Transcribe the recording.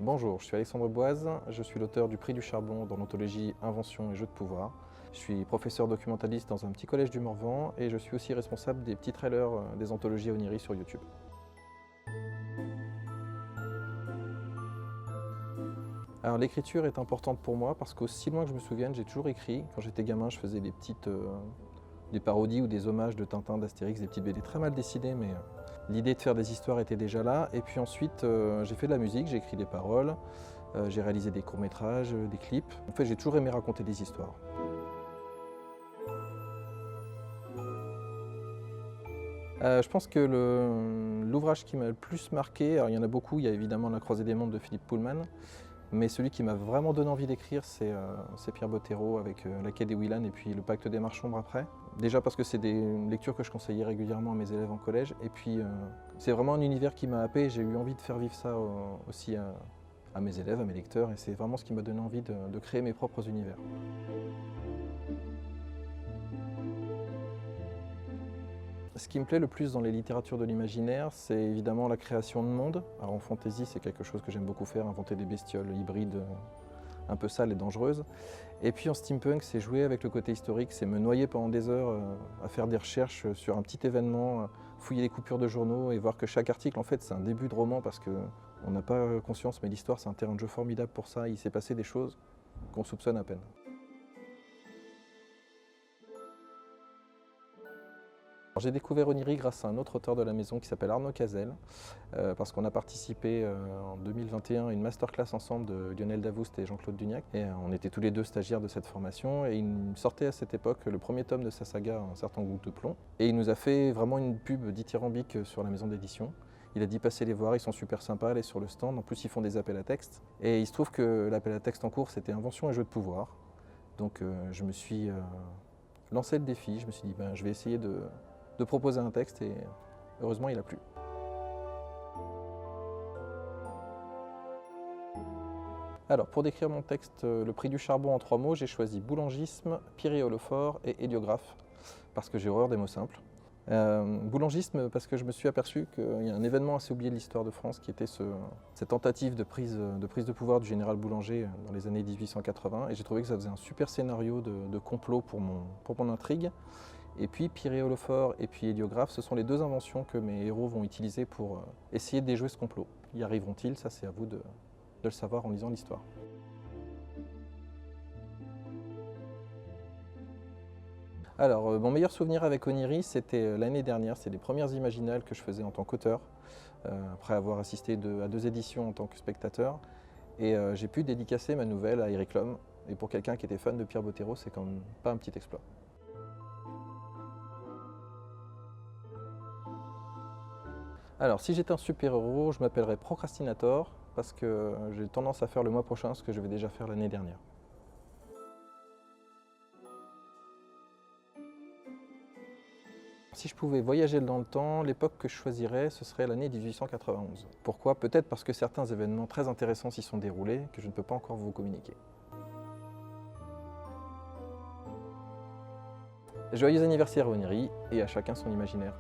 Bonjour, je suis Alexandre Boise, je suis l'auteur du Prix du Charbon dans l'anthologie Invention et Jeux de pouvoir. Je suis professeur documentaliste dans un petit collège du Morvan et je suis aussi responsable des petits trailers des anthologies Oniri sur YouTube. Alors l'écriture est importante pour moi parce qu'aussi loin que je me souvienne, j'ai toujours écrit. Quand j'étais gamin, je faisais des parodies ou des hommages de Tintin, d'Astérix, des petites BD très mal dessinées, mais l'idée de faire des histoires était déjà là. Et puis ensuite, j'ai fait de la musique, j'ai écrit des paroles, j'ai réalisé des courts-métrages, des clips. En fait, j'ai toujours aimé raconter des histoires. Je pense que l'ouvrage qui m'a le plus marqué, alors il y en a beaucoup, il y a évidemment La Croisée des mondes de Philippe Pullman, mais celui qui m'a vraiment donné envie d'écrire, c'est Pierre Bottero avec La Quai des Willan et puis Le Pacte des Marchombres après. Déjà parce que c'est des lectures que je conseillais régulièrement à mes élèves en collège, et puis c'est vraiment un univers qui m'a happé et j'ai eu envie de faire vivre ça aussi à mes élèves, à mes lecteurs, et c'est vraiment ce qui m'a donné envie de créer mes propres univers. Ce qui me plaît le plus dans les littératures de l'imaginaire, c'est évidemment la création de mondes. Alors en fantasy, c'est quelque chose que j'aime beaucoup faire, inventer des bestioles hybrides un peu sales et dangereuses. Et puis en steampunk, c'est jouer avec le côté historique, c'est me noyer pendant des heures à faire des recherches sur un petit événement, fouiller les coupures de journaux et voir que chaque article, en fait, c'est un début de roman parce qu'on n'a pas conscience, mais l'histoire, c'est un terrain de jeu formidable pour ça. Il s'est passé des choses qu'on soupçonne à peine. J'ai découvert Oniri grâce à un autre auteur de la maison qui s'appelle Arnaud Cazel, parce qu'on a participé en 2021 à une masterclass ensemble de Lionel Davoust et Jean-Claude Dugnac. Et on était tous les deux stagiaires de cette formation et il sortait à cette époque le premier tome de sa saga Un certain goût de plomb. Et il nous a fait vraiment une pub dithyrambique sur la maison d'édition. Il a dit passez les voir, ils sont super sympas, allez sur le stand. En plus, ils font des appels à texte. Et il se trouve que l'appel à texte en cours, c'était Invention et Jeux de pouvoir. Donc je me suis lancé le défi, je me suis dit je vais essayer de proposer un texte et heureusement il a plu. Alors pour décrire mon texte, le prix du charbon en 3 mots, j'ai choisi boulangisme, pyréolophore et héliographe parce que j'ai horreur des mots simples. Boulangisme parce que je me suis aperçu qu'il y a un événement assez oublié de l'histoire de France qui était cette tentative de prise de pouvoir du général Boulanger dans les années 1880 et j'ai trouvé que ça faisait un super scénario de complot pour mon intrigue. Et puis pyréolophore et puis héliographe, ce sont les deux inventions que mes héros vont utiliser pour essayer de déjouer ce complot. Y arriveront-ils? Ça c'est à vous de le savoir en lisant l'histoire. Alors, mon meilleur souvenir avec Oniri, c'était l'année dernière, c'est les premières imaginales que je faisais en tant qu'auteur, après avoir assisté à 2 éditions en tant que spectateur. Et j'ai pu dédicacer ma nouvelle à Eric Lhomme. Et pour quelqu'un qui était fan de Pierre Bottero, c'est quand même pas un petit exploit. Alors, si j'étais un super-héros, je m'appellerais Procrastinator, parce que j'ai tendance à faire le mois prochain ce que je vais déjà faire l'année dernière. Si je pouvais voyager dans le temps, l'époque que je choisirais, ce serait l'année 1891. Pourquoi? Peut-être parce que certains événements très intéressants s'y sont déroulés, que je ne peux pas encore vous communiquer. Joyeux anniversaire Oniri, et à chacun son imaginaire.